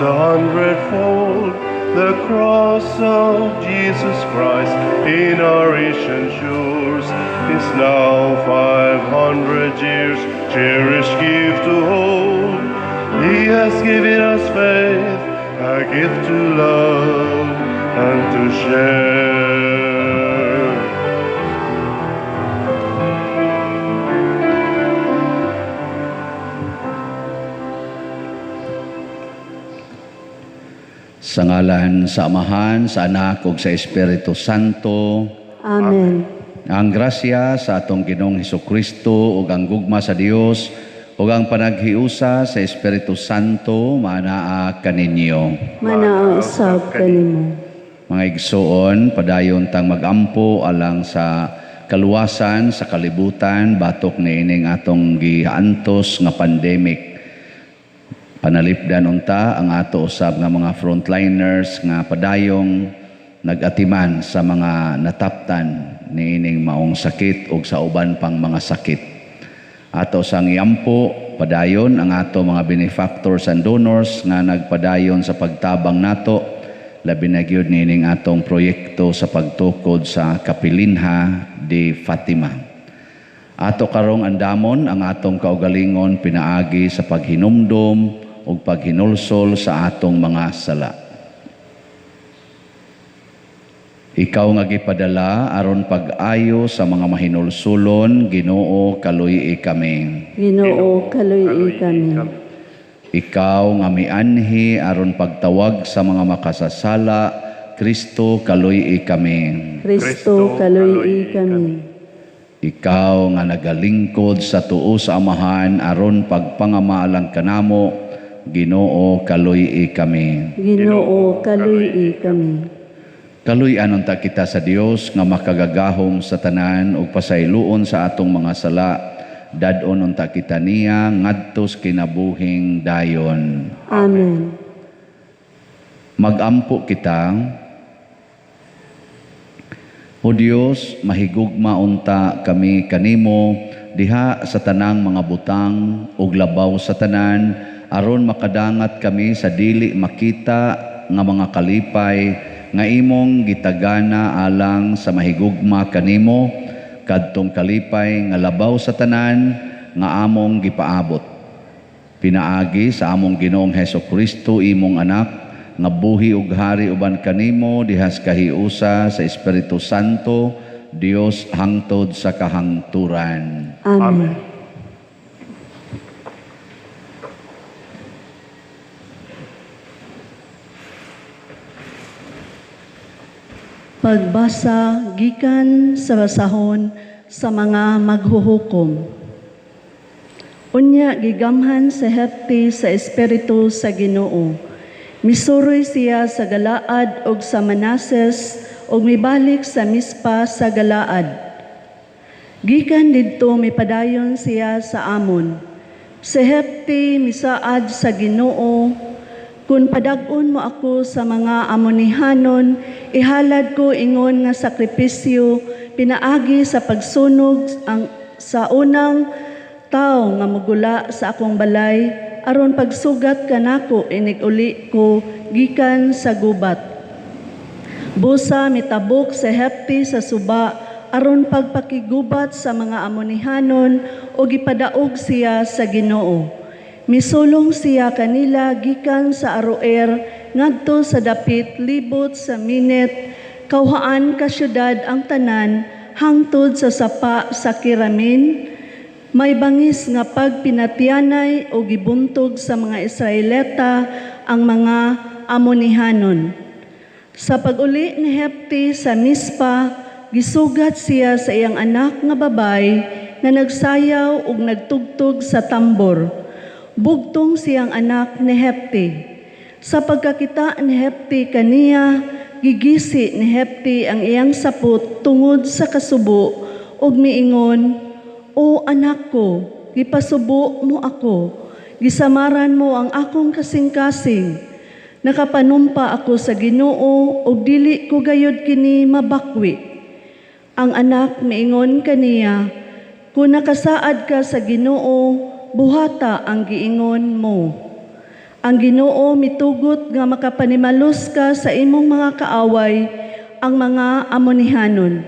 100-fold. The cross of Jesus Christ in our ancient shores is now 500 years cherished gift to hold. He has given us faith, a gift to love and to share. Sa ngalan sa Amahan, sa Anak ug sa Espiritu Santo. Amen. Ang grasya sa atong Ginoong Hesukristo ug ang gugma sa Dios ug ang panaghiusa sa Espiritu Santo manaa kaninyo. Manaa usab kanimo. Mga igsoon, padayon tang magampo alang sa kaluwasan sa kalibutan batok niining atong giantos nga pandemic. Panalipdan unta ang ato usab nga mga frontliners nga padayong nagatiman sa mga nataptan niining maong sakit ug sa uban pang mga sakit. Ato sang yampo padayon ang ato mga benefactors and donors nga nagpadayon sa pagtabang nato labi na gyud niining atong proyekto sa pagtukod sa Kapilinha de Fatima. Ato karong andamon ang atong kaugalingon pinaagi sa paghinumdom ug paghinulsol sa atong mga sala. Ikaw nga gipadala aron pag-ayo sa mga mahinulsulon, Ginoo kaluy-i kami. Ginoo kaluy-i kami. Ikaw nga mianhi aron pagtawag sa mga makasasala, Kristo kaluy-i kami. Kristo kaluy-i kami. Ikaw nga nagalingkod sa tuo sa Amahan aron pagpangamaalang kanamo, Ginoo kaluy-i kami. Ginoo kaluy-i kami. Kaluy-an unta kita sa Dios nga makagagahom sa tanan ug pasayloon sa atong mga sala. Dadon unta kita niya ngadto sa kinabuhing dayon. Amen. Magampo kita. O Dios, mahigugma unta kami kanimo diha sa tanang mga butang ug labaw sa tanan aron makadangat kami sa dili makita nga mga kalipay nga imong gitagana alang sa mahigugma kanimo kadtong kalipay nga labaw sa tanan nga among gipaabot. Pinaagi sa among Ginoong Hesukristo imong anak nga buhi ug hari uban kanimo dihas kahiusa sa Espiritu Santo, Dios hangtod sa kahangturan. Amen. Pagbasa gikan sa basahon sa mga maghuhukom. Unya gigamhan sa hepti sa Espiritu sa Ginoo. Misuroy siya sa Galaad ug sa Manases ug mibalik sa Mispa sa Galaad. Gikan didto mipadayon siya sa Amon. Sa hepti misaad sa Ginoo, kun padag-on mo ako sa mga Amonihanon, ihalad ko ingon nga sakripisyo, pinaagi sa pagsunog sa unang tao nga mugula sa akong balay, aron pagsugat kanako inig-uli ko gikan sa gubat. Busa mitabok sa hepti sa suba, aron pagpakigubat sa mga Amonihanon o gipadaog siya sa Ginoo. Misulong siya kanila gikan sa Aroer ngadto sa dapit libot sa Minet, kauhaan ka syudad ang tanan hangtod sa sapa sa Kiramin. May bangis nga pagpinatianay o gibuntog sa mga Israelita ang mga Amonihanon. Sa pag-uli ni Hepti sa Mispa, gisugat siya sa iyang anak nga babay nga nagsayaw ug nagtugtog sa tambor. Bugtong siyang anak ni Hepti. Sa pagkakita ni Hepti kaniya, gigisi ni Hepti ang iyang sapot tungod sa kasubo ug miingon, "O anak ko, gipasubo mo ako, gisamaran mo ang akong kasing-kasing. Nakapanumpa ako sa Ginoo ug dili ko gayud kini mabakwi." Ang anak miingon kaniya, "Kung nakasaad ka sa Ginoo, buhata ang giingon mo." Ang Ginoo mitugot nga makapanimalos ka sa imong mga kaaway, ang mga Amonihanon.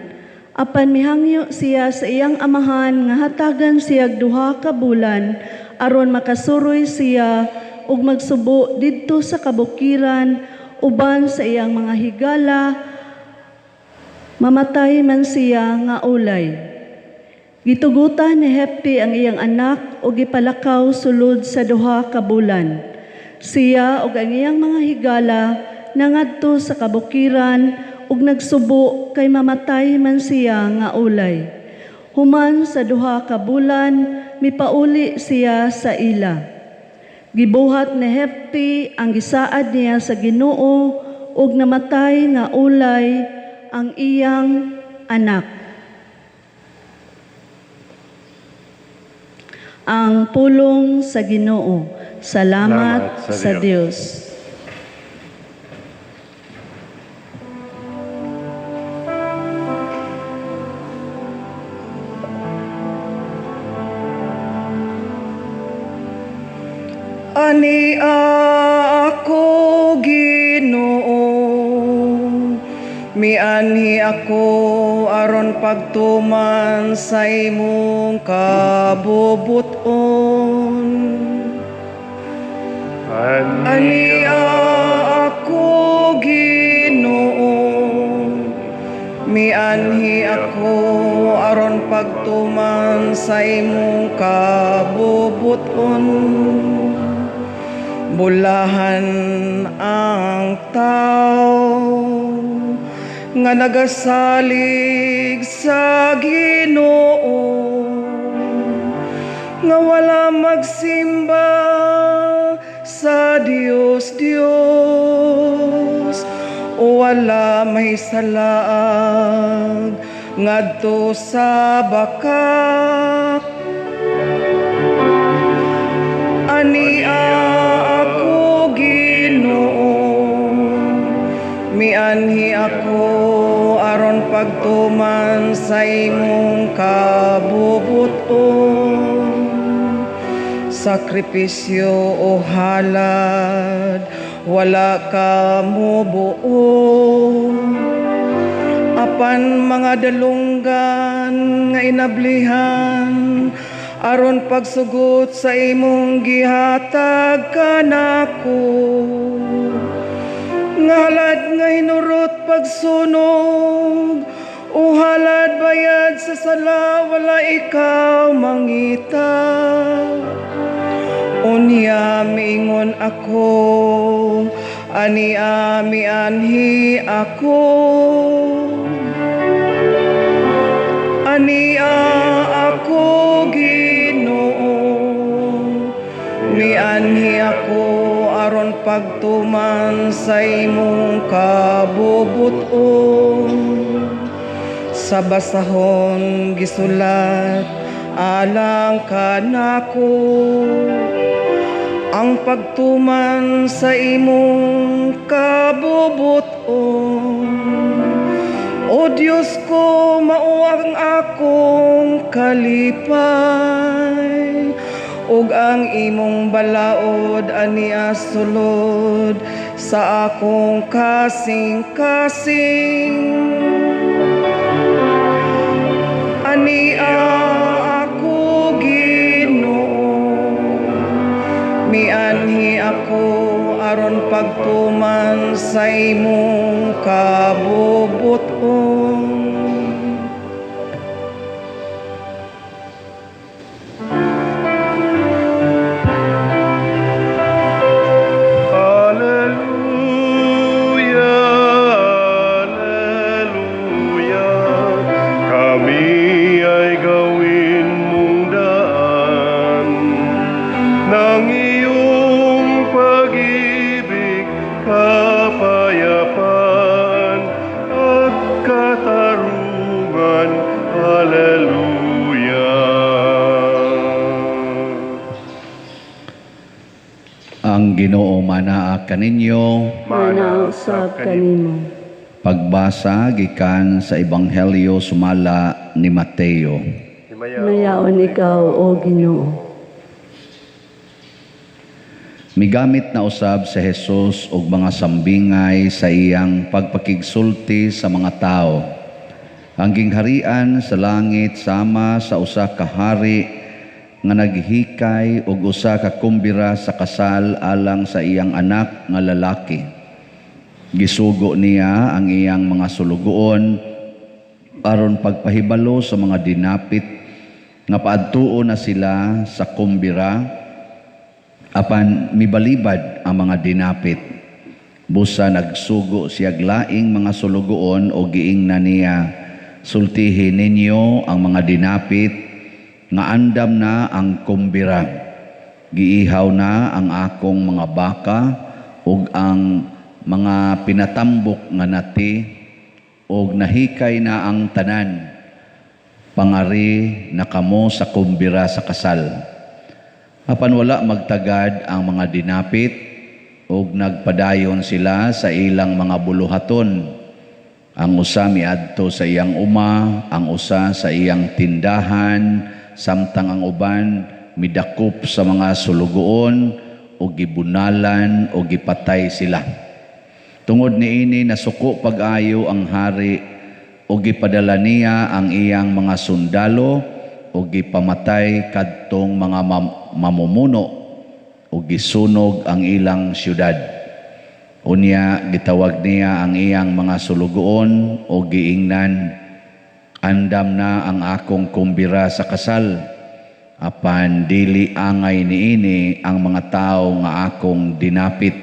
Apan mihangyo siya sa iyang amahan nga hatagan siya duha ka bulan aron makasuroy siya ug magsubo didto sa kabukiran uban sa iyang mga higala, mamatay man siya nga ulay. Gitugutan ni Hepti ang iyang anak ug gipalakaw sulod sa duha ka bulan. Siya ug ang iyang mga higala nangadto sa kabukiran ug nagsubo kay mamatay man siya nga ulay. Human sa duha ka bulan mipauli siya sa ila. Gibuhat ni Hepti ang gisaad niya sa Ginoo ug namatay nga ulay ang iyang anak. Ang pulong sa Ginoo. Salamat sa Diyos. Ani ako Ginoo, mianhi ako aron pagtuman sa imong kabubuton. Ani ako Ginoo, mianhi ako aron pagtuman sa imong kabubuton. Bulahan ang tao nga nagasalig sa Ginoo, nga wala magsimba sa Dios o wala may salaag ngadto sa bakak. Ani ako Ginoo, mianhi ako aron pagtuman sa imong kabubuton. Sakripisyo o halad, wala ka mubuo. Apan mga dalunggan nga inablihan, aron pagsugot sa imong gihatag kanako. Nga halad nga hinurot pagsunog, o halad bayad sa sala, wala ikaw mangita. Unya miingon ako, ani mianhi ako. Ani ako Ginoo, mianhi ako aron pagtuman sa imong kabubuton. Sa basahon gisulat alang kanako, ang pagtuman sa imong kabubuton. O Diyos ko, mao ang akong kalipay, ug ang imong balaod aniya sulod sa akong kasing-kasing. Ani ako Ginoo, mianhi ako aron pagtuman sa imong kabubuton. Ang Ginoo manaa kaninyo. Manausap kanimo. Pagbasa gikan sa Ebanghelyo sumala ni Mateo. Mayaon ikaw, O Ginoo. Migamit na usab sa Hesus og mga sambingay sa iyang pagpakigsulti sa mga tao. Ang gingharian sa langit sama sa usa ka hari nga naghikay og usa ka kumbira sa kasal alang sa iyang anak nga lalaki. Gisugo niya ang iyang mga sulugoon aron pagpahibalo sa mga dinapit nga paadtuon na sila sa kumbira apan mibalibad ang mga dinapit. Busa nagsugo siya laing mga sulugoon o giingnan niya, sultihin ninyo ang mga dinapit nga andam na ang kumbira. Giihaw na ang akong mga baka ug ang mga pinatambok nga nati ug nahikay na ang tanan. Pangari na kamo sa kumbira sa kasal. Apan wala magtagad ang mga dinapit ug nagpadayon sila sa ilang mga buluhaton. Ang usa miadto sa iyang uma, ang usa sa iyang tindahan, samtang ang uban midakop sa mga sulugoon ug gibunalan ug gipatay sila. Tungod niini nasuko pag-ayo ang hari ug gipadala niya ang iyang mga sundalo ug gipamatay kadtong mga mamumuno ug gisunog ang ilang syudad. Unya gitawag niya ang iyang mga sulugoon ug giingnan, andam na ang akong kumbira sa kasal, apan dili angay niini ang mga tawo nga akong dinapit.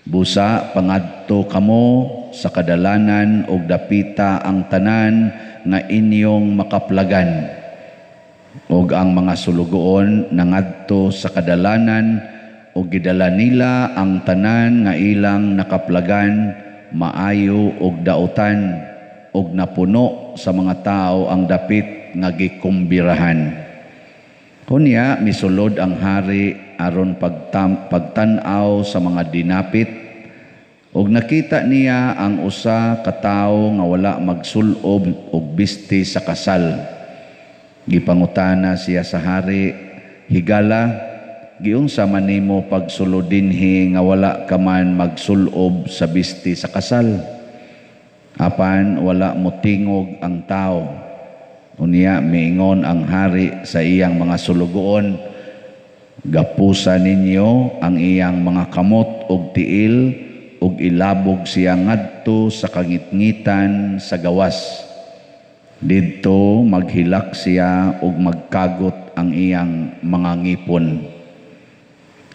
Busa pangadto kamo sa kadalanan ug dapita ang tanan nga inyong makaplagan. Og ang mga sulugoon nangadto sa kadalanan ug gidala nila ang tanan nga ilang nakaplagan, maayo ug dautan, ug napuno sa mga tao ang dapit nga gikumbirahan. Kunya misulod ang hari aron pagtan-aw sa mga dinapit ug nakita niya ang usa ka tawo nga wala magsulob og bisti sa kasal. Gipangutana siya sa hari, higala, giunsa man nimo pagsulod dinhi nga wala ka man magsulob sa bisti sa kasal? Apan wala mo tingog ang tao. Unya miingon ang hari sa iyang mga sulugoon, gapusa ninyo ang iyang mga kamot ug tiil ug ilabog siya ngadto sa kangitngitan sa gawas. Didto maghilak siya ug magkagot ang iyang mga ngipon.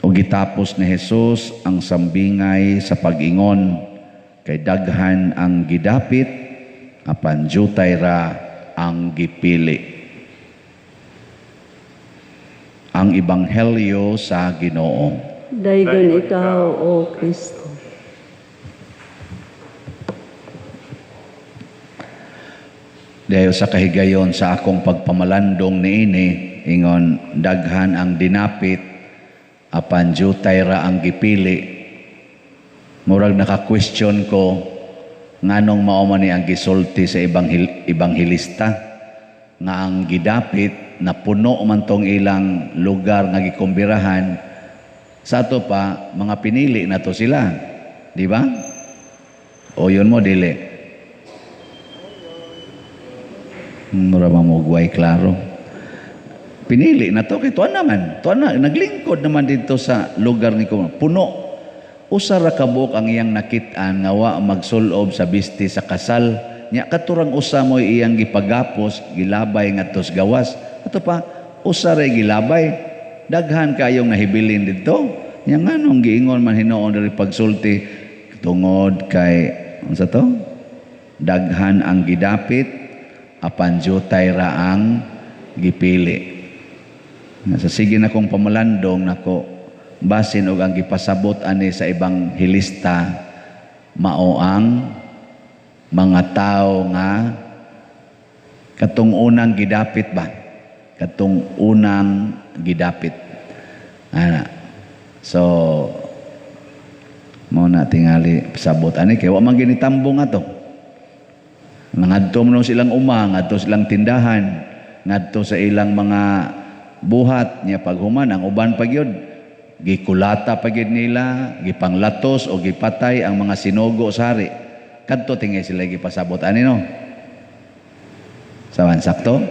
Ug gitapos ni Hesus ang sambingay sa pag-ingon, kay daghan ang gidapit apan jutay ra ang gipili. Ang ebanghelyo sa Ginoo. Daygon ikaw, O Kristo. Dayo sa kahigayon sa akong pagpamalandong niini, ingon daghan ang dinapit apan jutay ra ang gipili. Murag naka-question ko nganong mao man ni ang gisulti sa ebanghilista nga ang gidapit na puno man tong ilang lugar nga gikumbirahan, sa ato pa mga pinili na to sila, di ba? O yun mo dili. Mura mamugway klaro. Pinili na to kay tuan naman. Tuan na naglingkod naman dito sa lugar ni ko. Puno. Usa ra ka buok ang iyang nakit-an nga wa magsulob sa bisti sa kasal. Nya katurang usa mo iyang gipagapos, gilabay ngadto sa gawas. Ato pa usa ra gilabay. Daghan kayong nahibilin didto. Nya nganong giingon man hinuon diri pagsulti tungod kay unsa to? Daghan ang gidapit apan jutay ra ang gipili. Sa sige na kong pamalandong nako basin og ang gipasabot ani sa ebanghilista mao ang mga tao nga katong unang gidapit ba? Katong unang gidapit. Ana. So mo na tingali pasabot ani kay wa man ginitambong ato. Ngadto mo silang uma, ngadto silang tindahan, ngadto sa ilang mga buhat niya paghuman ang uban pagyod gikulata pagid nila, gipanglatos o gipatay ang mga sinugo sa hari. Kadto tingay sila gipasabot ani no. Sawan sakto?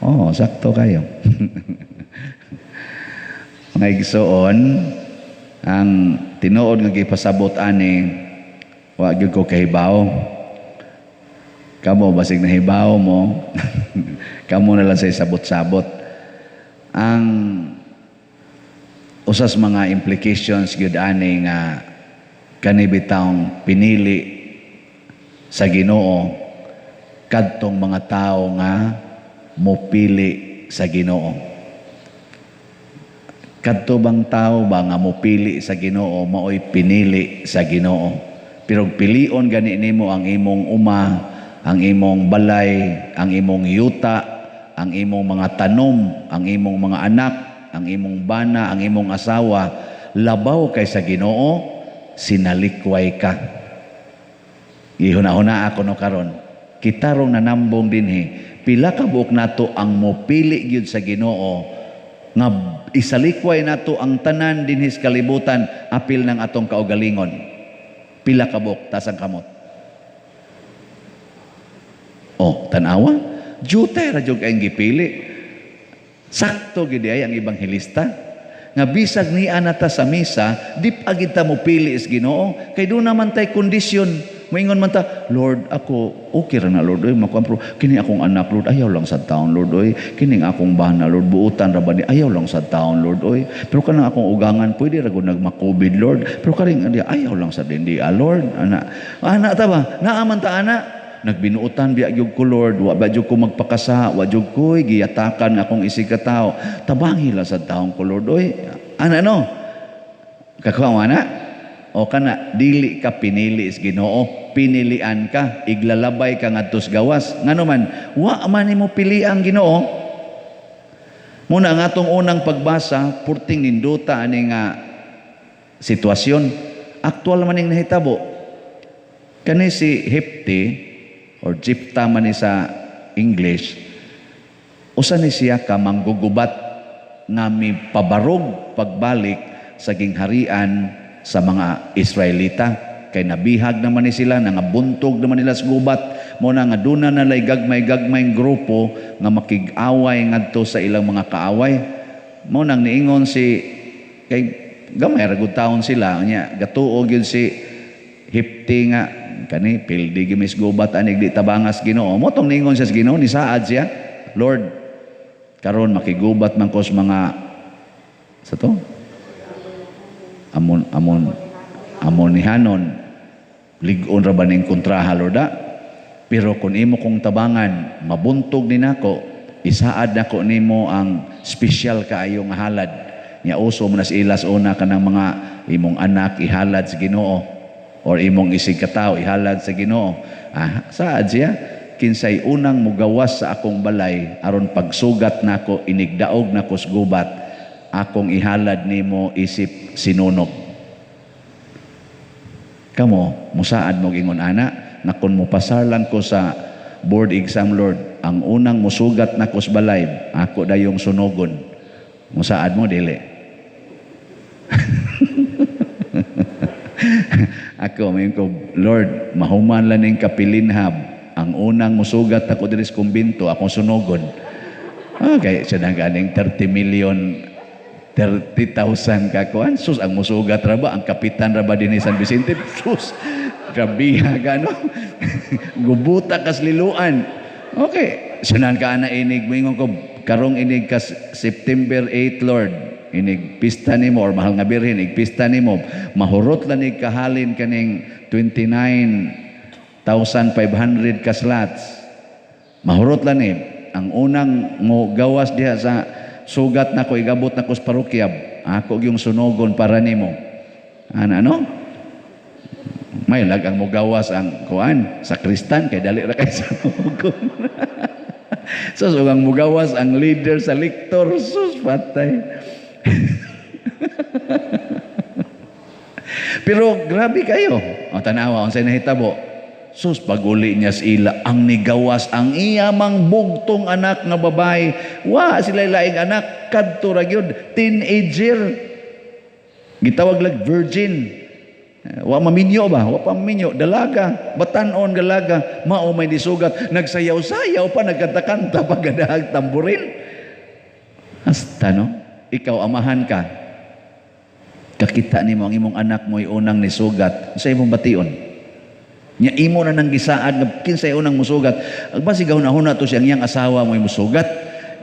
Oo, sakto kayo. Mga igsoon, ang tinuod nga gipasabot ani, wa gyud ko kahibaw. Kamo basig nahibaw mo, kamo na lang sa sabot-sabot. Ang usas mga implications gyud ani nga kani bitawng pinili sa Ginoo kadtong mga tao nga mopili sa Ginoo. Kadto bang tao ba nga mopili sa Ginoo maoy pinili sa Ginoo. Pero pilion gani nimo ang imong uma, ang imong balay, ang imong yuta, ang imong mga tanom, ang imong mga anak, ang imong bana, ang imong asawa, labaw kay sa Ginoo, sinalikway ka. Ihuna-huna ako no karon. Kitarong nanambong dinhi, pila ka buok nato ang mopili gyud sa Ginoo nga isalikway nato ang tanan dinhi sa kalibutan apil ng atong kaugalingon. Pila ka buok tasang kamot. Oh, tanawa, jutay ra jud kay gipili. Sakto gid ay ang ebanghelista nga bisag niya nata sa misa, di pa kita mo pili is Ginoo, kay doon naman tay kondisyon. Moingon man ta, Lord, ako okay ra na Lord, oy makuampro kini akong anak Lord, ayaw lang sa taon Lord, oy kining akong bana Lord, buutan ra ba ni ayaw lang sa taon Lord, oy pero kanang akong ugangan pwede ra gud nagma-COVID Lord, pero karing ayaw lang sa dindi Lord, ana ta ba naaman ta ana. Nagbinuutan biya gyud ko Lord, wa ba gyud ko magpakasa, wa gyud ko giyatakan akong isig ka tao. Tabangi la sa taong ko Lord, oy. Ana no? Kakuha na? O kana dili ka pinili is Ginoo, pinilian ka, iglalabay ka ngadtos gawas. Ngano man, wa man nimo pili ang Ginoo. Muna nga atong unang pagbasa, purting ninduta ani nga sitwasyon. Aktual man ning nahitabo. Kani si Hepti or Jipta man ni sa English, usa ni siya ka manggugubat nga mi pabarog pagbalik sa gingharian sa mga Israelita. Kay nabihag naman ni sila, nangabuntog naman nila sa gubat, mo na nga duna na lay gagmay-gagmay grupo nga makig-away ngadto sa ilang mga kaaway. Mo nang niingon si, kay gamay ra gud taon sila, nya gatuo gyud si Hepti nga kani pildi gimis gubat anig di tabangas Ginoo. Motong ningon siya sa Ginoo, ni saad siya, Lord, karon makigubat man ko sa mga sa to amonihanon lig-on ra ba ning kontraha Lord pero kung imo kong tabangan mabuntog ni nako, isaad nako nimo ang special kaayo nga halad nya uso mo nas ilas una kanang mga imong anak ihalad sa Ginoo or imong isig katao ihalad sa Ginoo. Saad siya, kinsay unang mugawas sa akong balay aron pagsugat nako inigdaog nako sa gubat, akong ihalad nimo isip sinunog. Kamo musaad mo gingon ana na kun mopasarlan ko sa board exam Lord, ang unang musugat nako sa balay ako dayong sunogon. Musaad mo dili? Ako may ko, Lord, mahuman lang ning kapilinhab. Ang unang musugat ako diri sa kumbinto, akong sunogon. Okay, siya na ganing 30,000,000 30,000 kakuan. Sus, ang musugat ra ba? Ang kapitan ra ba din ni San Vicente? Sus, grabe gano. Gubuta kas liluan. Okay, sunan ka na inig. Mingon ko, karong inig kas September 8, Lord. Inig pista nimo or mahal nga birhen igpista nimo mahurot lang ig kahalin kaning 29,500 ka slots mahurot lang ni ang unang mo gawas diha sa sugat nako igabot nako sa parokya ako yung sunogon para nimo ano may lagang mo gawas ang kuan sa Kristan kay dali ra kay sunogon so ang mo gawas ang leader sa lektor sus patay. Pero grabe kayo. O tanawa, unsay nahitabo? Sus, pag-uli niya sila, ang nigawas, ang iyamang bugtong anak nga babae. Wa, sila laing anak, kadto ra gyud, teenager. Gitawag lag virgin. Wa maminyo ba? Wa pa maminyo. Dalaga, batanon galaga, mao may disugat. Nagsayaw-sayaw pa, nagkanta-kanta, paggadahag tamburin. Hasta no? Ikaw, amahan ka. Kakita ni mo ang imong anak mo unang nisugat. Sa imong bation. Nya imo na nang gisaad nga kinsay unang musugat. Agba sigaw na huna to siyang iyang asawa mo musugat.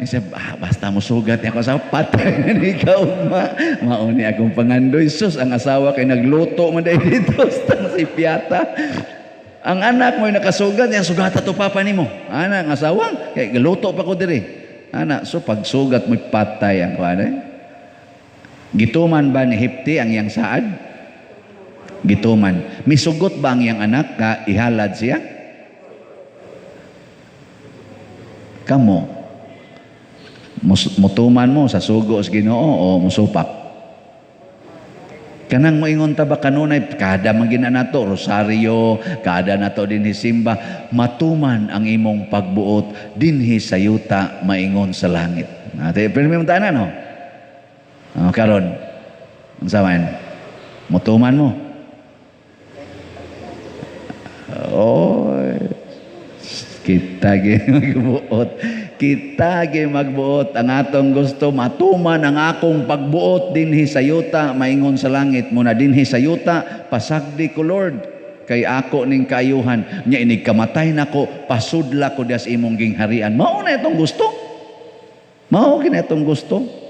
Isa basta musugat ako sa patay na ikaw mauni akong pangandoy sus ang asawa kay nagluto man dai dito sa si piyata. Ang anak mo nakasugat yang sugata to papa nimo. Ana ang asawa kay galuto pa ko diri. Ana so pag sugat mo patay ang kuan. Gituman ba ni Hipti ang iyang saad? Gituman. Misugot ba ang iyang anak ka ihalad siya? Kamo, mutuman mo sa sugo sa Ginoo o musupak? Kanang moingon ta ba kanunay kada magina nato rosaryo, kada nato dinhi simba, matuman ang imong pagbuot dinhi sa yuta maingon sa langit. Ate, pero may tanan no? Karon, unsa man? Mutuman mo. Kita magbuot. Kita magbuot ang atong gusto matuman ang akong pagbuot dinhi sa yuta maingon sa langit muna dinhi sa yuta pasagdi ko Lord kay ako ning kaayuhan nya inig kamatay nako pasudla ko dias imong gingharian. Mao na itong gusto. Mao gina itong gusto.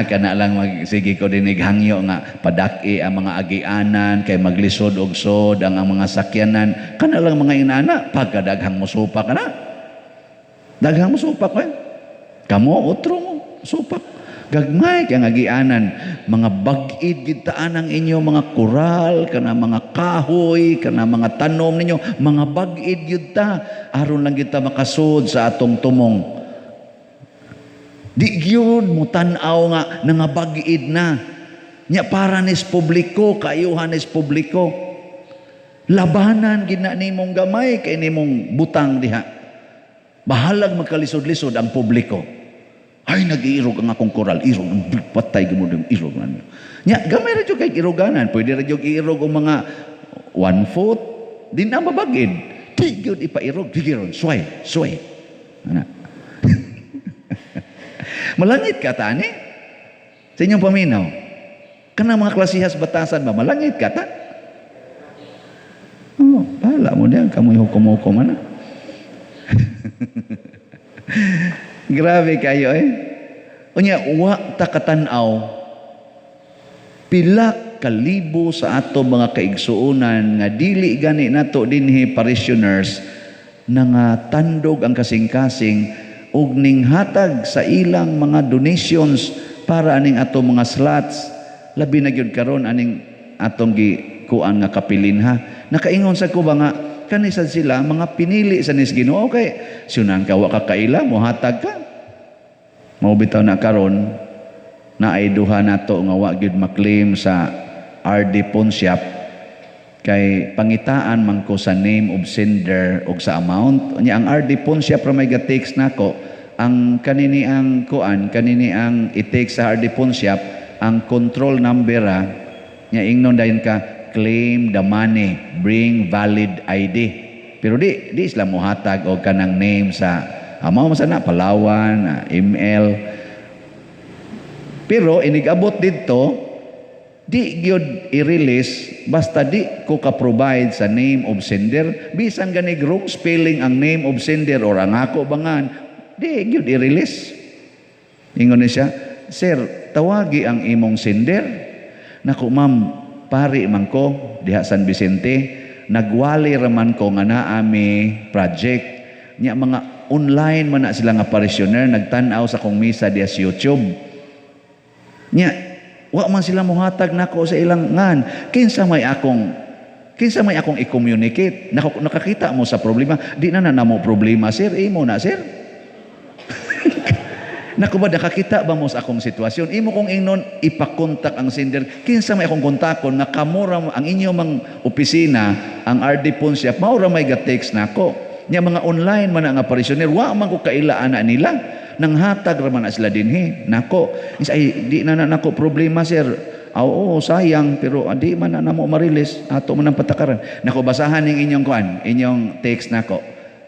Kana lang sige ko dinig hangyo nga padaki ang mga agianan kay maglisod og sod ang mga sakyanan. Kana lang mga inana pagkadaghang musupak kana. Daghang musupak ko. Kamo utro mo supak. Gagmay kay agianan mga bag-id gitaan ang inyo mga kural kana mga kahoy kana mga tanom ninyo mga bag-id gyud ta aron lang kita makasud sa atong tumong. Di gyud mo tan-aw nga nangabag-id na. Nya para nis publiko, kaayuhan nis publiko. Labanan gina nimong gamay kay nimong butang diha. Bahalag magkalisod-lisod ang publiko. Ay nag-iirog ang akong koral, irog patay gyud mo irog man. Nya gamay ra jud kay iroganan, pwede ra jud iirog ang mga 1 foot din na mabag-id. Di gyud ipairog, digiron, sway. Ana. Malangit ka tani? Sa inyong paminaw. Kanang mga klasihas batasan ba? Malangit ka ta? Oh, bahala mo diyan. Kamoy hukum-hukum na. Grabe kayo Unya, wa ta katanaw. Pila kalibo sa ato mga kaigsuunan nga dili gani nato dinhi parishioners nga tandog ang kasing-kasing ug ning hatag sa ilang mga donations para aning ato mga slots labi na gyud karon aning atong gikuan nga kapilinha nakaingon sa ko ba nga kanisan sila mga pinili sa nis Ginoo kay sunan ka wa ka kaila mo hatag ka mao bitaw na karon na ay duha nato nga wa gyud maklaim sa RD Ponsiap kay pangitaan man ko sa name of sender og sa amount nya ang RD Ponsiap ra may ga-text nako ang kanini ang kuan kanini ang i-take sa RD Ponsiap ang control number nya ingnon dayon ka claim the money bring valid ID pero di sila mohatag og kanang name sa mao masana Palawan email pero inigabot didto di gyud i-release basta di ko ka-provide sa name of sender bisan ganig wrong spelling ang name of sender or ang ako bangan di gyud i-release ingon ni siya sir tawagi ang imong sender nako ma'am pari man ko diha San Vicente nagwali raman ko nga naa mi project nya mga online man na sila nga parishioner nagtan-aw sa kong misa diha sa YouTube nya wa man sila mohatag nako sa ilang ngan kinsa may akong i-communicate nakakita mo sa problema di na namo problema sir imo na sir Naku ba, nakakita ba mo sa akong sitwasyon? Imo kong ingnon, ipakontak ang sender. Kinsa may akong kontakon, nga kamura ang inyo mang opisina, ang RD Ponsiap, maura may ga-text na ako. Nya mga online man ang aparisyoner, wa man ko kailaan na nila. Nang hatag raman na sila dinhi. Nako, ay di na nako problema sir. Oo, sayang, pero di man na mo marilis. Ato man ang patakaran. Nako, basahan ng inyong kuan, inyong text nako.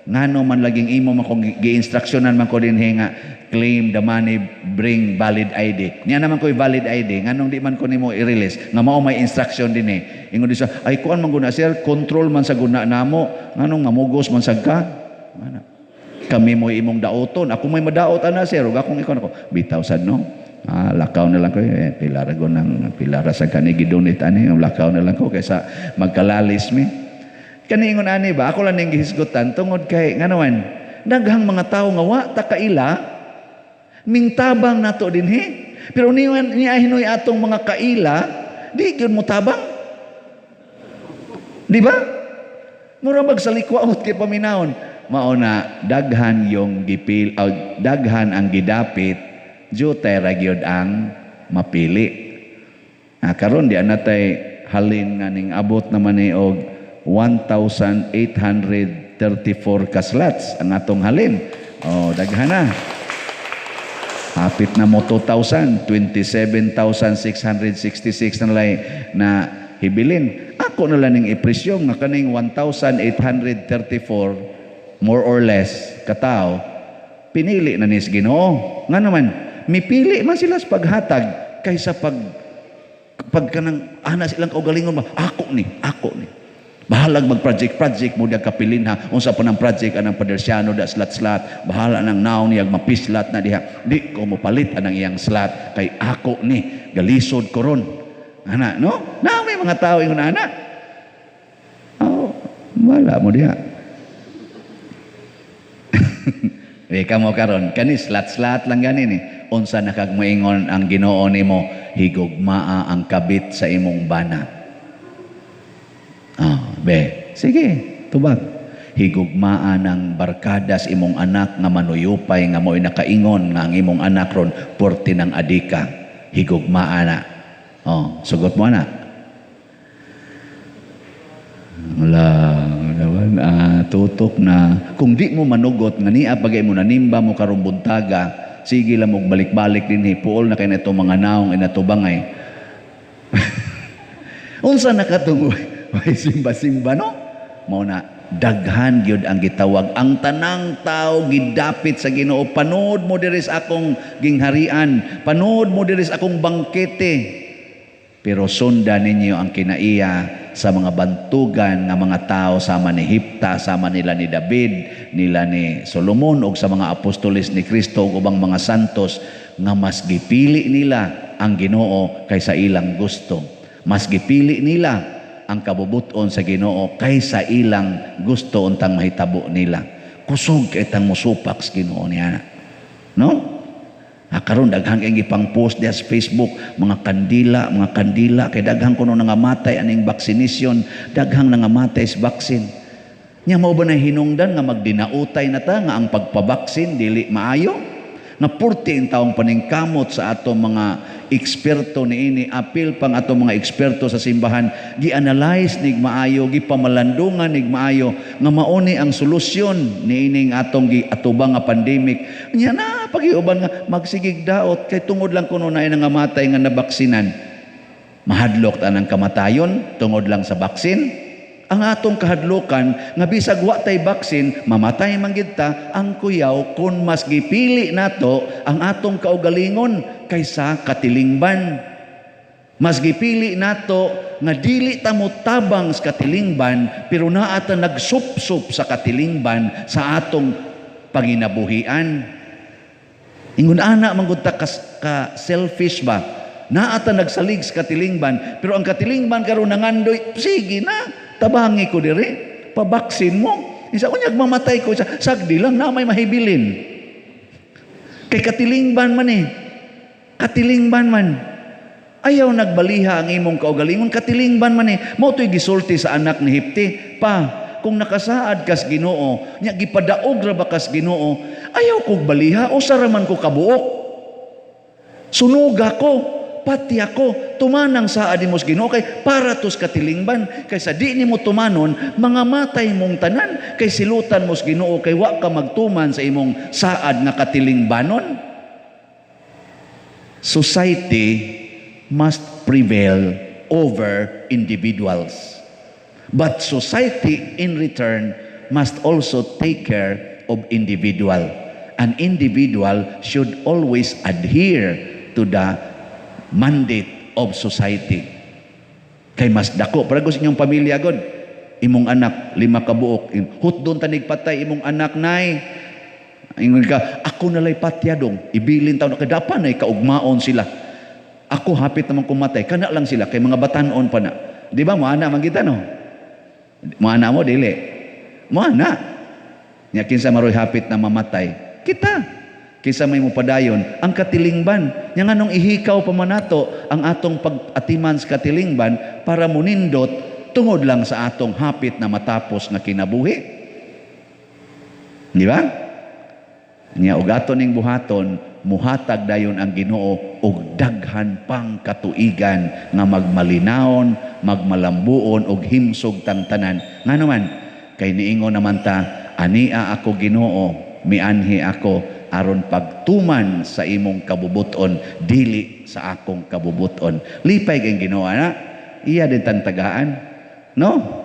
Ngano man laging imo man kung gi-instructionan man ko dinhi nga claim the money, bring valid ID. Niya naman ko valid ID, nganong di man ko nimo i-release, nga mao may instruction din eh. Ingon di sa, ay kuan man guna sir, control man sa guna namo, nganong mamugos man sad ka. Ana. Kami mo imong daoton, ako may madaot ana sir, ug akong ikon ako, bitaw sad no. Lakaw na lang ko, pilara ko ng pilara sa kani gidonate ani, lakaw na lang ko kaysa magkalalis mi. Kani ingon ani ba, ako lang ning gihisgutan tungod kay nganawan, daghang mga tawo nga wa ta kaila mingtabang nato dinhi. Pero niya hinoy atong mga kaila, di gyud mo tabang. Di ba? Mura magsalikwaot kay paminahon. Mao na daghan yung gipil, daghan ang gidapit, jutay ra gyud ang mapili. Karon di anatay halin nga ning abot naman ni og 1,834 ka slots ang atong halin. Daghan na. Hapit na mo 2,000, 27,666 na hibilin. Ako na lang ng ipresyo nga kaning 1,834 more or less katao pinili na nis Ginoo. Nga naman, mipili man sila sa paghatag kaysa pagkanang ana silang kaugalingon ba, ako ni. Bahalag mag-project mo diya kapilin ha. Unsa pa ng project anang padersyano da slat. Bahala nang naon niyag mapislat na diha. Di ko mo palit anang iyang slat kay ako ni galisod ko ron. Ana, no? Na may mga tao ingon ana. Wala mo diha. Kamo karon kani slat lang ganin ni. Unsa nakagmoingon ang Ginoo nimo, higugmaa ang kabit sa imong bana. Sige, tubag. Higugmaan ang barkadas imong anak nga manuyupay nga mo'y nakaingon nga ang imong anak ron porti ng adika. Higugmaan na. Sugot mo na. Wala naman, tutok na. Kung di mo manugot, nga niya bagay mo nanimba mo karong buntaga, sige lang mo balik-balik din, puol na kayo na itong mga naong inatubangay. Unsa nakatungoy? May simba-simba, no? Mao na, daghan gyud ang gitawag. Ang tanang tao gidapit sa Ginoo. Panood mo diri sa akong gingharian. Panood mo diri sa akong bangkete. Pero sundan ninyo ang kinaiya sa mga bantugan nga mga tao sama ni Hipta, sama nila ni David, nila ni Solomon, o sa mga apostoles ni Kristo o ubang mga santos nga mas gipili nila ang Ginoo kaysa ilang gusto. Mas gipili nila ang kabubuton sa Ginoo kaysa ilang gusto untang mahitabo nila. Kusog kay tang musupak sa Ginoo niya. No? Karon daghang kay gipang post diha sa Facebook, mga kandila kay daghang kuno nangamatay aning vaccination, daghang nangamatay sa vaccine. Nya mao ba na hinungdan nga magdinautay na ta nga ang pagpabaksin dili maayo? Nga 14 taong paningkamot sa ato mga eksperto niini, apil pang ato mga eksperto sa simbahan, gi-analyze nig maayo, gipamalandungan nig maayo nga mauni ang solusyon niining atong giatubang nga pandemic. Nya na pagiuban nga magsigig daot kay tungod lang kuno na nangamatay nga nabaksinan. Mahadlok ta nang kamatayon tungod lang sa baksin. Ang atong kahadlokan nga bisag wa tay baksin, mamatay man gid ta ang kuyaw kun mas gipili nato ang atong kaugalingon kaysa katilingban. Mas gipili nato nga dili ta mo tabang sa katilingban pero naa ta nagsupsup sa katilingban sa atong panginabuhian. Ingon ana man gud ta ka selfish ba? Naa ta nagsalig sa katilingban pero ang katilingban karon nangandoy, sige na. Tabangi ko diri, pabaksin mo. Isa unyag mamatay ko, sagdi lang na may mahibilin. Kay katilingban man katilingban man. Ayaw nagbaliha ang imong kaugalingon, katilingban man Mao to'y gisulti sa anak ni Hipti, pa, kung nakasaad kas Ginoo, nya gipadaog ra ba kas Ginoo, ayaw kog baliha, o saraman ko kabuok. Sunog ako, pati ako, tumanang sa adimos Ginoo kay para tos katilingban. Kaysa di nimo tumanon, mga matay mong tanan. Kay silutan mos Ginoo kay wa ka magtuman sa imong saad nga katilingbanon. Society must prevail over individuals. But society in return must also take care of individual. An individual should always adhere to the mandate of society. Kay mas dako, para gusto inyong pamilya god, imong anak 5 ka buok, hutdon tanig patay imong anak nay. Ingon ka, ako nalay patyadong, ibilin taon kadapan ay kaugmaon sila. Ako hapit naman kumatay, kana lang sila kay mga batanon pa na. Di ba mo ana man kita no? Mo ana mo dili. Mo ana. Nya kinsa maroy hapit na mamatay, kita. Kinsa may mo padayon ang katilingban. Nya nganong ihikaw pa man nato ang atong pag-atiman sa katilingban para munindot tungod lang sa atong hapit na matapos nga kinabuhi. Di ba? Nya og aton ning buhaton, muhatag dayon ang Ginoo og daghan pang katuigan nga magmalinawon, magmalambuon og himsog tang tanan. Ngano man kay niingon naman ta, ania ako Ginoo, mianhi ako aron pagtuman sa imong kabubuton, dili sa akong kabubuton. Lipay kay Ginoo ana, iya din tang tagaan, no?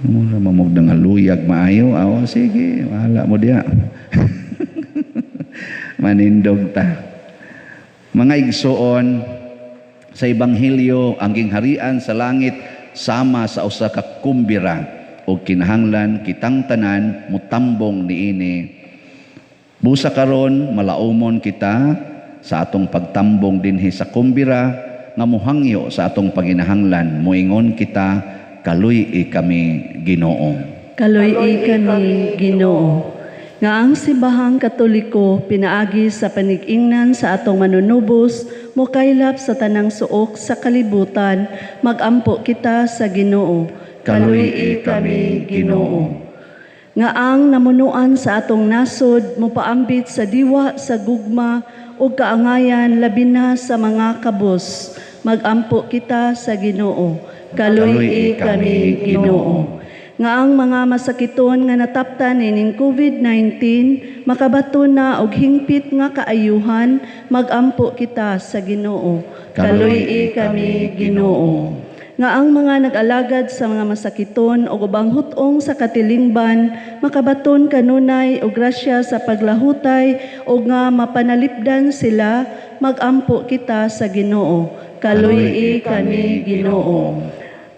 Mura mamugdang aluyag maayo. Aw, sige, wala mo diya. Manindog ta. Mga igsoon, sa Ebanghelyo, ang gingharian sa langit sama sa usa ka kumbira o kinahanglan kitang tanan mutambong niini. Busa karon malaumon kita sa atong pagtambong dinhi sa kumbira nga muhangyo sa atong panginahanglan. Muingon kita, kaluy kami Ginoo. Kaluy kami Ginoo. Nga ang simbahang Katoliko pinaagi sa panig-ingnan sa atong manunubos, mokaylap sa tanang suok sa kalibutan, magampo kita sa Ginoo. Kaluy kami Ginoo. Nga ang namunuan sa atong nasod, mopaambit sa diwa sa gugma o kaangayan labi na sa mga kabos, magampo kita sa Ginoo. Kaluy kami Ginoo. Nga ang mga masakiton nga nataptan ining COVID-19 makabato na og hingpit nga kaayuhan, magampo kita sa Ginoo. Kaluy kami Ginoo. Nga ang mga nag-alagad sa mga masakiton o ubang hutong sa katilingban makabaton kanunay og grasya sa paglahutay o nga mapanalipdan sila, magampo kita sa Ginoo. Kaluy kami Ginoo.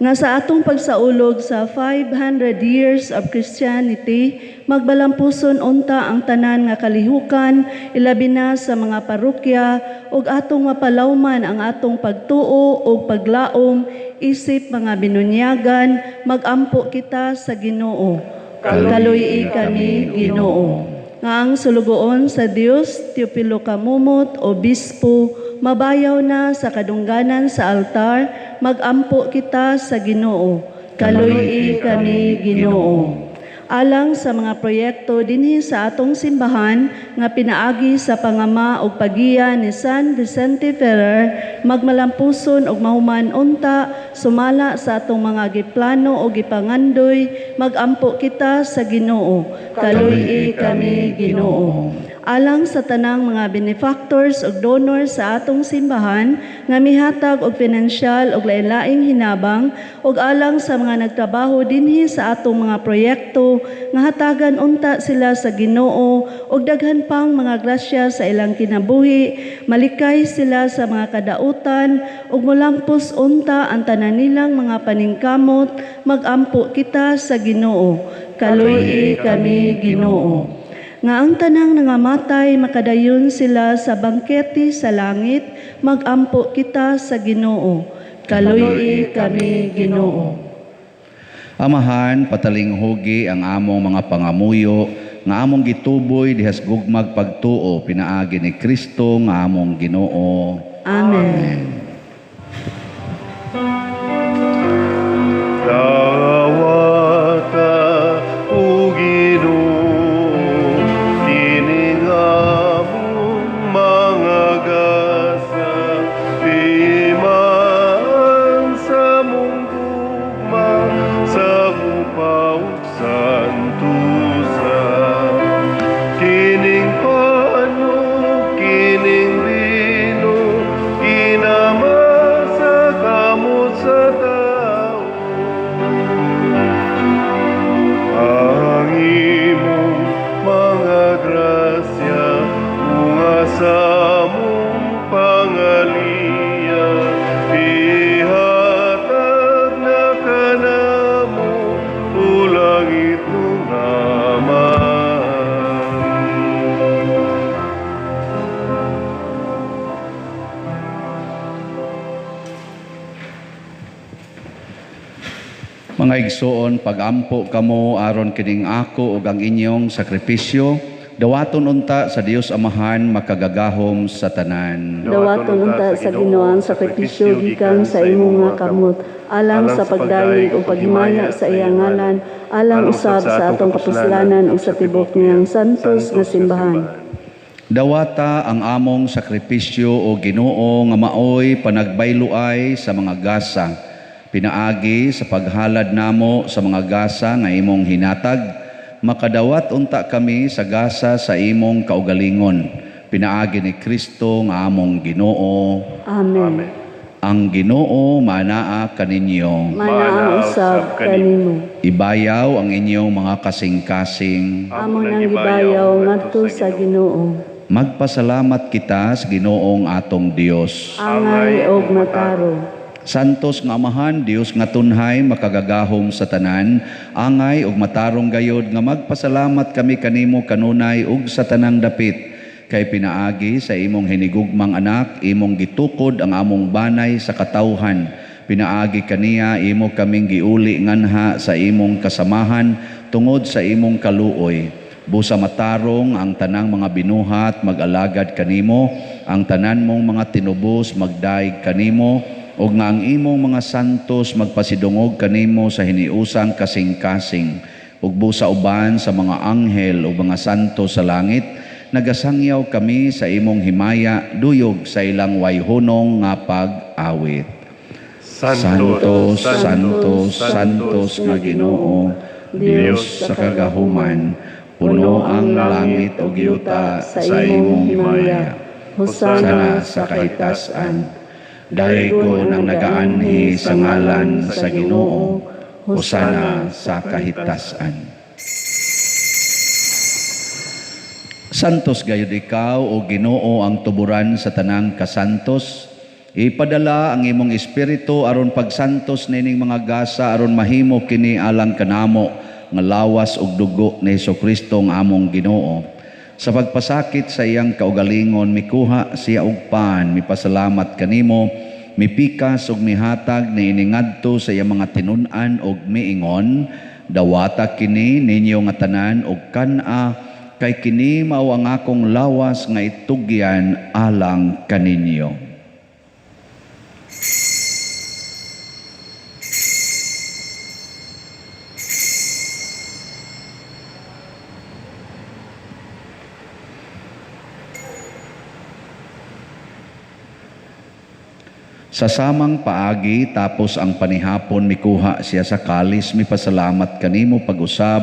Nga sa atong pagsaulog sa 500 years of Christianity, magbalampuson unta ang tanan nga kalihukan, ilabi na sa mga parokya, ug atong mapalawman ang atong pagtuo ug paglaom, isip mga binunyagan, magampo kita sa Ginoo. Kaluy kami Ginoo. Nga ang sulugoon sa Dios, Teopilo Kamumot, Obispo, mabayaw na sa kadungganan sa altar, magampo kita sa Ginoo. Kaluy kami Ginoo. Alang sa mga proyekto dinhi sa atong simbahan nga pinaagi sa pangama ug pagiya ni San Vicente Ferrer, magmalampuson og mahuman unta sumala sa atong mga giplano o gipangandoy, magampo kita sa Ginoo. Kaluy kami Ginoo. Alang sa tanang mga benefactors ug donors sa atong simbahan nga mihatag og pinansyal ug lain-laing hinabang ug alang sa mga nagtrabaho dinhi sa atong mga proyekto nga hatagan unta sila sa Ginoo ug daghan pang mga grasya sa ilang kinabuhi, malikay sila sa mga kadautan ug molampos unta ang tanan nilang mga paningkamot, magampo kita sa Ginoo. Kaluy kami Ginoo. Nga ang tanang nangamatay makadayon sila sa bangkete sa langit, magampo kita sa Ginoo. Kaluy kami Ginoo. Amahan, patalinghugi ang among mga pangamuyo, nga among gituboy dihas gugmag pagtuo, pinaagi ni Kristo nga among Ginoo. Amen. Dawata o Ginoo, kining among mga among pangalia, ihatag na kanamo ulang itong naman. Mga igsoon, pagampo kamo aron kining ako ug ang inyong sakripisyo, dawaton unta sa Dios Amahan makagagahom sa tanan. Dawaton unta sa Ginoo ang sakripisyo gikan sa imong nga kamot, alang sa pagdayeg o paghimaya sa iyang ngalan, alang usab sa atong kapuslanan ug sa tibok niyang santos nga simbahan. Dawata ang among sakripisyo o Ginoo nga maoy panagbayloay sa mga gasa, pinaagi sa paghalad namo sa mga gasa nga imong hinatag, makadawat unta kami sa gasa sa imong kaugalingon, pinaagi ni Kristo nga among Ginoo. Amen. Ang Ginoo manaa kaninyo. Manaa usab kanimo. Ibayaw ang inyong mga kasing-kasing. Amo nang gibayaw ngadto sa Ginoo. Magpasalamat kita sa Ginoong atong Dios. Angay og mataro. Santos nga Amahan, Dios nga tunhay makagagahom sa tanan, angay ug matarong gayod nga magpasalamat kami kanimo kanunay ug sa tanang dapit, kay pinaagi sa imong hinigugmang anak, imong gitukod ang among banay sa katawhan. Pinaagi kaniya imo kaming giuli nganha sa imong kasamahan tungod sa imong kaluoy. Busa matarong ang tanang mga binuhat mag-alagad kanimo, ang tanan mong mga tinubos magdaig kanimo, ug nga ang imong mga santos magpasidungog kanimo sa hiniusang kasing-kasing, ug busa uban sa mga anghel ug mga santos sa langit, nagasangyaw kami sa imong himaya duyog sa ilang wayhunong nga pag-awit. Santos, Santos, Santos nga Ginoo, Dios sa kagahuman, puno ang langit ug yuta sa imong himaya. Hosana sa kahitasan. Daygon ang nagaanhi sa ngalan sa Ginoo, hosana sa kahitasan. Santos gayud ikaw o Ginoo ang tuburan sa tanang kasantos. Ipadala ang imong espiritu aron pagsantos nining mga gasa aron mahimo kini alang kanamo nga lawas ug dugo ni Hesukristo nga among Ginoo. Sa pagpasakit sa iyang kaugalingon, mikuha siya og pan, mipasalamat kanimo, mipikas ug mihatag na iningadto sa iyang mga tinun-an ug miingon, dawata kini ninyo nga tanan ug kana, kay kini mao ang akong lawas nga itugyan alang kaninyo. Sa samang paagi tapos ang panihapon mikuha siya sa kalis, mipasalamat kanimo pag-usab,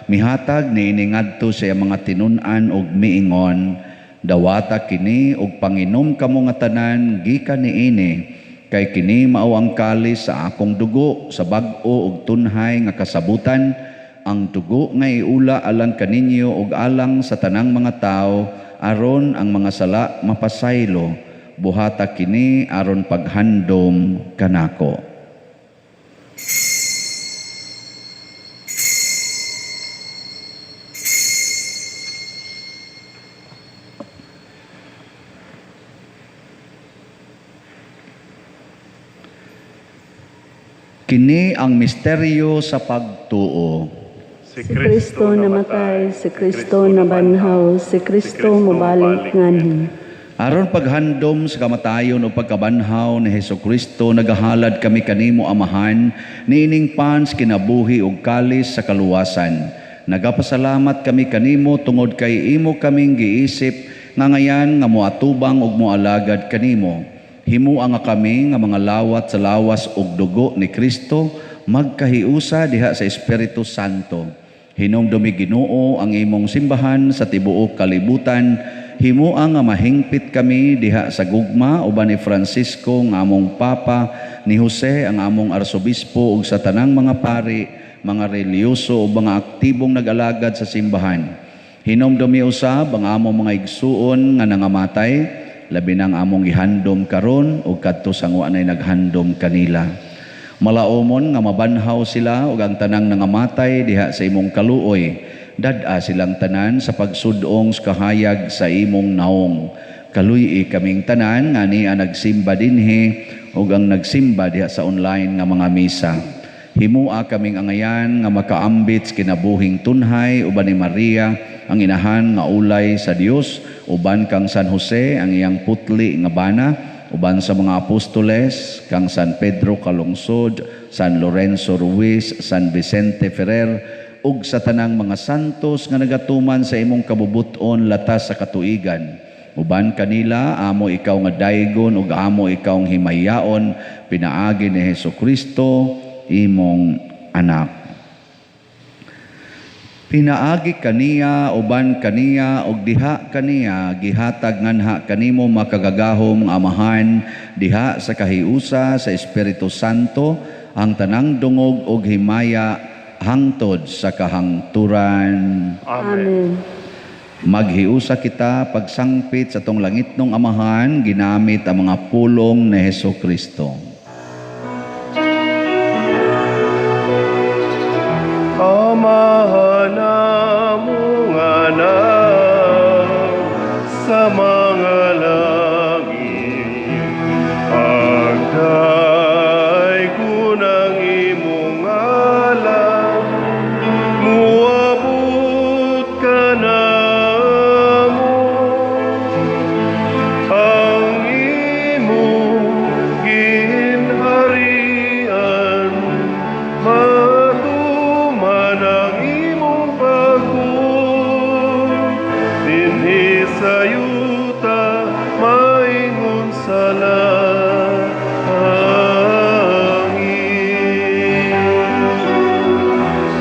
mihatag ni iningadto sa mga tinun-an ug miingon, dawata kini ug panginom kamo nga tanan gikan niini, kay kini mao ang kalis sa akong dugo sa bag-o ug tunhay nga kasabutan, ang dugo nga iula alang kaninyo ug alang sa tanang mga tao aron ang mga sala mapasaylo. Buhata kini aron paghandom kanako. Kini ang misteryo sa pagtuo. Si Kristo namatay, si Kristo nabanhaw, si Kristo mobalik nganhi. Aron paghandom sa kamatayon o pagkabanhaw ni Hesukristo, nagahalad kami kanimo Amahan, niining pans kinabuhi ug kalis sa kaluwasan. Nagapasalamat kami kanimo tungod kay imo kaming giisip nga ngayan nga moatubang ug moalagad kanimo. Himuang nga kami nga mga lawat sa lawas ug dugo ni Kristo magkahiusa diha sa Espiritu Santo. Hinumdumi Ginoo ang imong simbahan sa tibuok kalibutan. Himuang nga mahingpit kami diha sa gugma uban ni Francisco nga among Papa, ni Jose ang among Arsobispo ug sa tanang mga pari, mga reliyoso o mga aktibong nag-alagad sa simbahan. Hinumdumi usab ang among mga igsuon nga nangamatay, labi nang among gihandom karon ug kadto sang wa nay naghandom kanila. Malaumon nga mabanhaw sila ug ang tanang nangamatay diha sa imong kaluoy. Dad-a silang tanan sa pagsudong sa kahayag sa imong naong. Kaluy kaming tanan nga niya nagsimba dinhi ug ang nagsimba diha sa online nga mga misa. Himua kaming angayan nga makaambit sa kinabuhing tunhay uban ni Maria ang inahan nga ulay sa Dios, uban kang San Jose ang iyang putli nga bana, uban sa mga apostoles kang San Pedro Calungsod, San Lorenzo Ruiz, San Vicente Ferrer ug sa tanang mga santos nga nagatuman sa imong kabubuton latas sa katuigan. Uban kanila amo ikaw nga daygon ug amo ikaw ang himayaon pinaagi ni Hesukristo imong anak. Pinaagi kaniya, uban kaniya, ug diha kaniya, gihatag nganha kanimo makagagahom amahan, diha sa kahiusa sa Espiritu Santo, ang tanang dungog ug himaya hangtod sa kahangturan. Amen. Maghiusa kita pagsangpit sa tong langitnong amahan, ginamit ang mga pulong ni Hesukristo. Amahan namong anak sa mga langit, pagday ko ng imong alam, muabot ka namo, ang imong ginharian, matuman ang imong pagod, dinhi sa yuta maingon sa langit.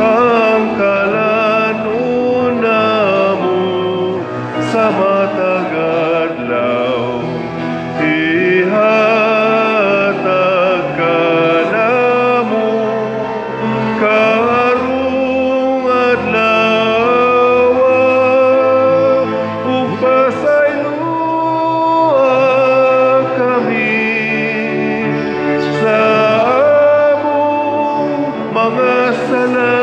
Ang kalanon namo sa matag adlaw, ihatag ka namo karong adlaw, ug pasayloa kami sa among mga sala.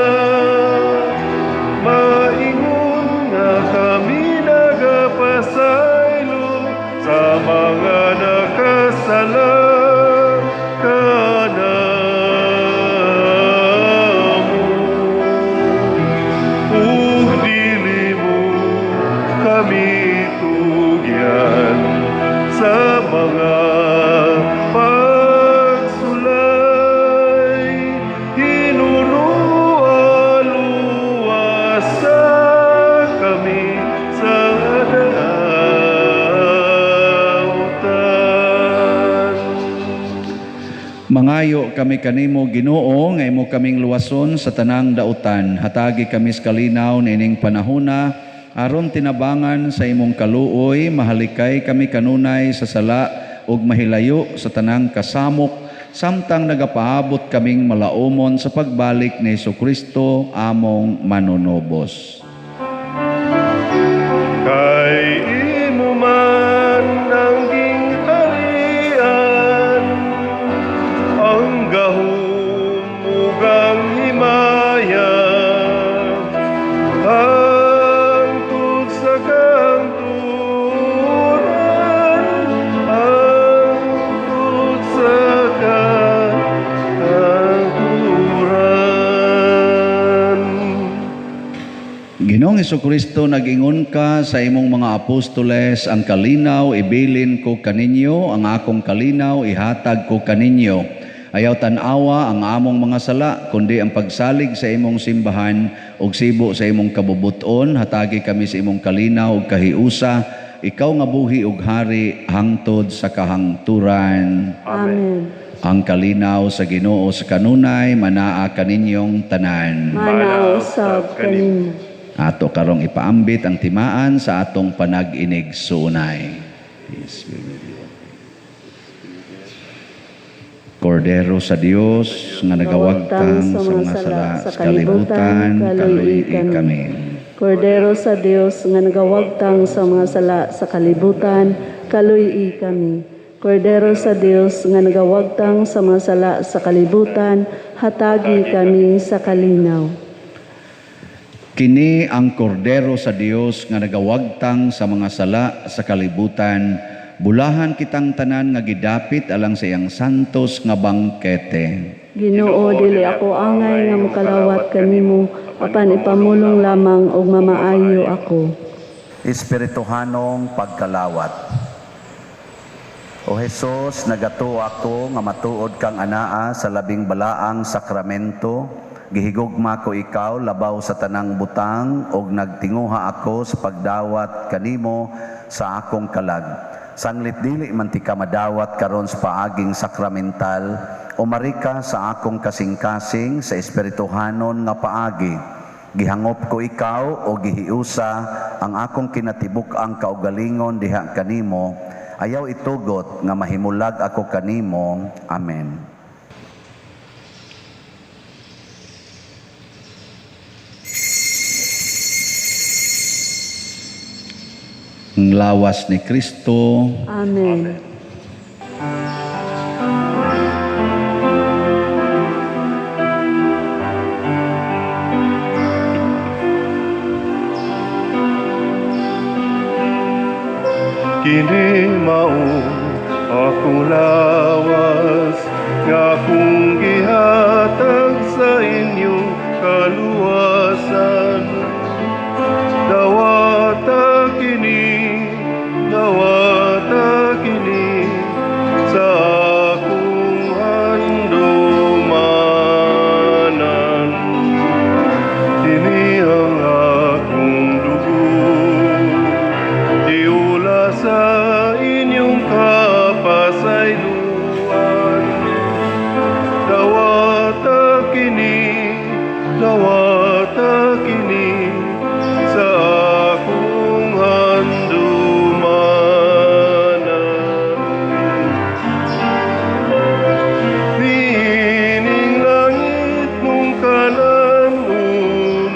Maingon nga kami nagapasaylo sa mga nakasala kanamo. Ug dili mo kami tugyan sa mga pagsulay, hinunualuwasa kami sa dautan. Mangayo kami kanimo Ginoo nga imo kaming luwason sa tanang dautan. Hatagi kami sa kalinaw nining panahona aron tinabangan sa imong kaluoy, mahalikay kami kanunay sa sala ug mahilayo sa tanang kasamok, samtang nagapaabot kaming malaumon sa pagbalik ni Hesukristo among manunobos. Kay imo man ang gingharian, ang gahom ug ang himaya, hangtod sa kahangturan, hangtod sa kahangturan. Ginoong Hesukristo, nag-ingon ka sa imong mga apostoles, ang kalinaw ibilin ko kaninyo, ang akong kalinaw ihatag ko kaninyo. Ayaw tanawa ang among mga sala, kundi ang pagsalig sa imong simbahan ug sibo sa imong kabubuton. Hatagi kami sa imong kalinaw ug kahiusa, ikaw nga buhi ug hari hangtod sa kahangturan. Amen. Ang kalinaw sa Ginoo sa kanunay manaa kaninyong tanan. Manausab kanimo. Ato karong ipaambit ang timaan sa atong panag-inig sunay. Peace be with you. Kordero sa Dios nga nagawagtang sa mga sala sa kalibutan, kaluy kami. Kordero sa Dios nga nagawagtang sa mga sala sa kalibutan, kaluy kami. Kordero sa Dios nga nagawagtang sa mga sala sa kalibutan, hatagi kami sa kalinaw. Kini ang kordero sa Dios nga nagawagtang sa mga sala sa kalibutan, bulahan kitang tanan nga gidapit alang sa iyang santos nga bangkete. Ginoo, dili ako angay nga makalawat kanimo, apan ipamulong lamang og mamaayo ako. Espirituhanong pagkalawat. O Jesus, nagato ako nga matuod kang anaa sa labing balaang sakramento, gihigugma ko ikaw labaw sa tanang butang, og nagtinguha ako sa pagdawat kanimo sa akong kalag. Sanglit dili man ti ka madawat karon sa paaging sakramental, umarika sa akong kasing-kasing sa espirituhanon nga paagi. Gihangop ko ikaw o gihiusa ang akong kinatibuk-ang kaugalingon diha kanimo, ayaw itugot nga mahimulag ako kanimo. Amen. Ang lawas ni Kristo. Amen. Kini mao akong lawas nga akong gihatag sa inyong kaluwasan. Dawata kini sa akong handumanan. Kini ang akong dugo, iula sa inyong kapasayloan. Dawata kini sa akong handumanan. Niining langit mong kalanon,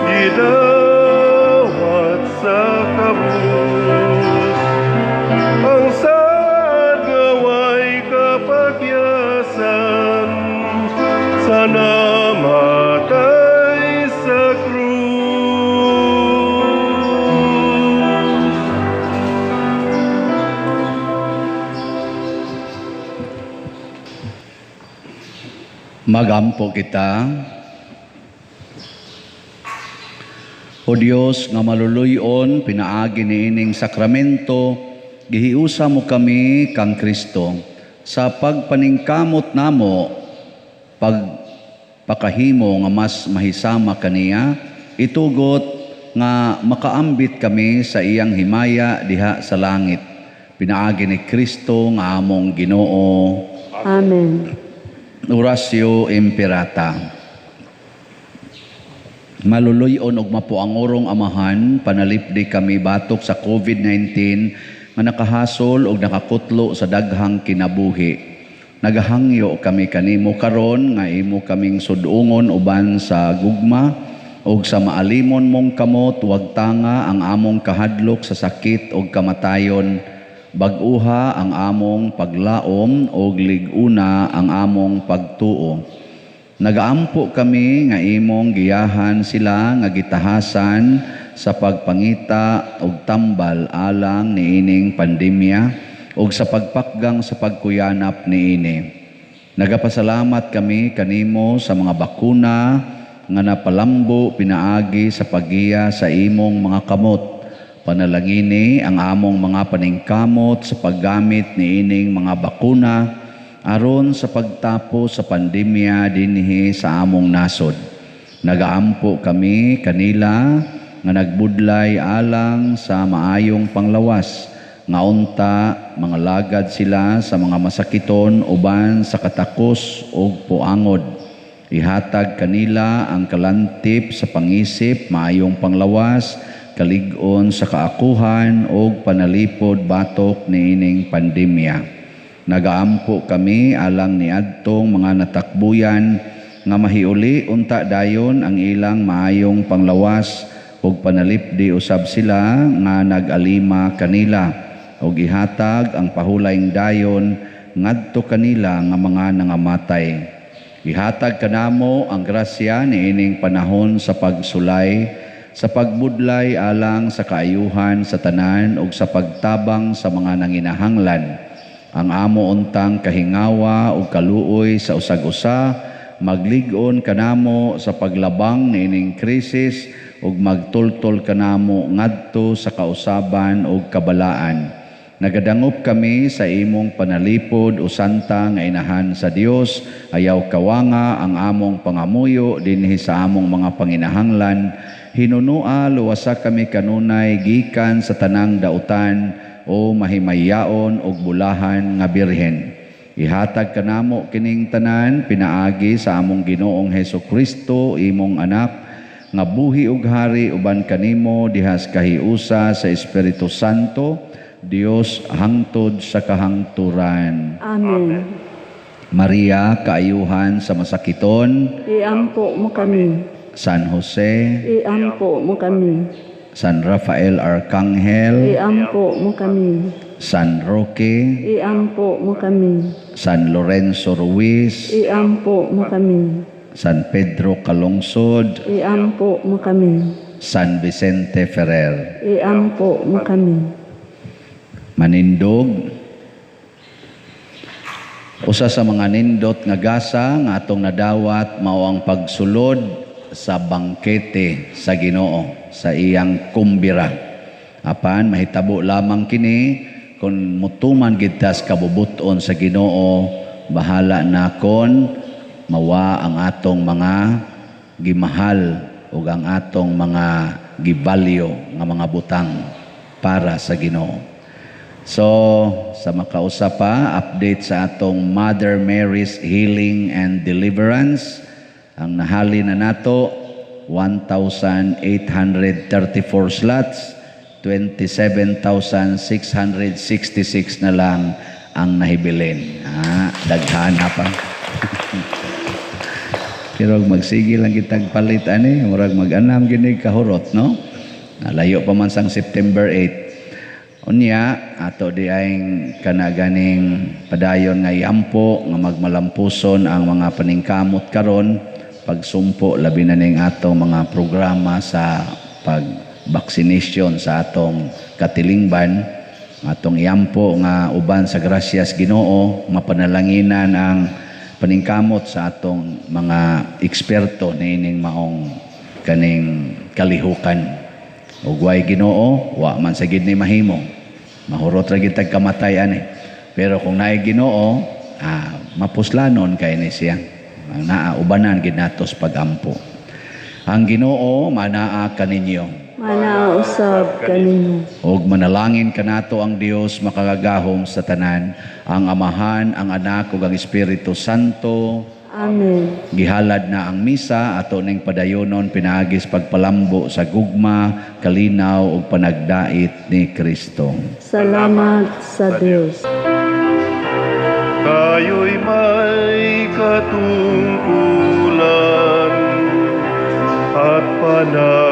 gidawat sa kabus. Ang sad nga way kapagyasan, sana matay sa krus. Magampo kita. O Dios nga maluluyon pinaagi niining sakramento, gihiusa mo kami kang Kristo sa pagpaningkamot namo, pagpakahimo nga mas mahisama kaniya, itugot nga makaambit kami sa iyang himaya diha sa langit. Pinaagi ni Kristo nga among Ginoo. Amen. Oratio Imperata. Maluluyon og mapuangorong amahan, panalipdi kami batok sa COVID-19 nga nakahasol og nakakutlo sa daghang kinabuhi. Nagahangyo kami kanimo karon nga imo kaming sudungon uban sa gugma og sa maalimon mong kamot, wag tanga ang among kahadlok sa sakit og kamatayon. Bag-uha ang among paglaom og lig-una ang among pagtuo. Nagaampo kami nga imong giyahan sila nga gitahasan sa pagpangita og tambal alang niining pandemya og sa pagpakgang sa pagkuyanap niini. Nagapasalamat kami kanimo sa mga bakuna nga napalambo pinaagi sa paggiya sa imong mga kamot. Panalangini ang among mga paningkamot sa paggamit niining mga bakuna aron sa pagtapos sa pandemya dinhi sa among nasod. Nagaampo kami kanila nga nagbudlay alang sa maayong panglawas, nga unta mga lagad sila sa mga masakiton uban sa katakos ug puangod. Ihatag kanila ang kalantip sa pangisip, maayong panglawas, kalig-on sa kaakuhan o panalipod batok niining pandemya. Nagaampo kami alang niadtong mga natakbuyan nga mahiuli unta dayon ang ilang maayong panglawas ug panalipdi usab sila nga nag-alima kanila. ug ihatag ang pahulayng dayon ngadto kanila nga mga nangamatay. Ihatag kanamo ang grasya niining panahon sa pagsulay, sa pagbudlay alang sa kaayuhan sa tanan ug sa pagtabang sa mga nanginahanglan. Ang amo untang kahingawa ug kaluoy sa usag-usa, maglig-on kanamo sa paglabang niining krisis ug magtultol kanamo ngadto sa kausaban ug kabalaan. Nagadangop kami sa imong panalipod o santa nga inahan sa Dios, ayaw kawanga ang among pangamuyo dinhi sa among mga panginahanglan. Hinunua luwasa kami kanunay gikan sa tanang dautan o mahimayaon og bulahan nga birhen. Ihatag kanamo kining tanan pinaagi sa among Ginoong Hesukristo imong anak nga buhi ug hari uban kanimo dihas kahiusa sa Espiritu Santo, Dios hangtod sa kahangturan. Amen. Maria, kaayuhan sa masakiton. Iampo mo kami. San Jose, Iampo mo kami. San Rafael Arcangel, Iampo mo kami. San Roque, Iampo mo kami. San Lorenzo Ruiz, Iampo mo kami. San Pedro Calungsod, Iampo mo kami. San Vicente Ferrer. Iampo mo kami. Manindog, usa sa mga nindot nga gasa nga atong nadawat mao ang pagsulod sa bangkete sa Ginoo sa iyang kumbira. Apan mahitabo lamang kini kung mutuman gid tas kabubuton sa Ginoo, bahala na kon mawa ang atong mga gimahal ug ang atong mga gibalyo nga mga butang para sa Ginoo. So, sa makausap pa, update sa atong Mother Mary's Healing and Deliverance. Ang nahali na nato, 1,834 slots, 27,666 na lang ang nahibilin. Daghan na pa. Pero magsige lang kitag palit, murag mag-anam ginig kahurot, no? Nalayo pa man sang September 8. Unya, ato di ay kanaganing padayon nga iampo nga magmalampuson ang mga paningkamot karon pagsumpo labi na ning atong mga programa sa pag-vaccination sa atong katilingban. Atong iampo nga uban sa grasyas Ginoo mapanalanginan ang paningkamot sa atong mga eksperto niining maong kaning kalihukan. Ug way Ginoo, wa man sa gid ni mahimo. Mahurot ra gid tag kamatay ani. Pero kung naay Ginoo, mapuslanon kay ni siya. Naa ubanan gid natos pagampo. Ang Ginoo manaa kaninyo. Manaa usab kaninyo. Og manalangin kanato ang Dios makagagahom sa tanan, ang Amahan, ang Anak ug ang Espiritu Santo. Amen. Gihalad na ang misa ato ning padayonon pinaagis pagpalambo sa gugma, kalinaw ug panagdait ni Kristo. Salamat sa Dios. Kayo'y may katungkulan at panahon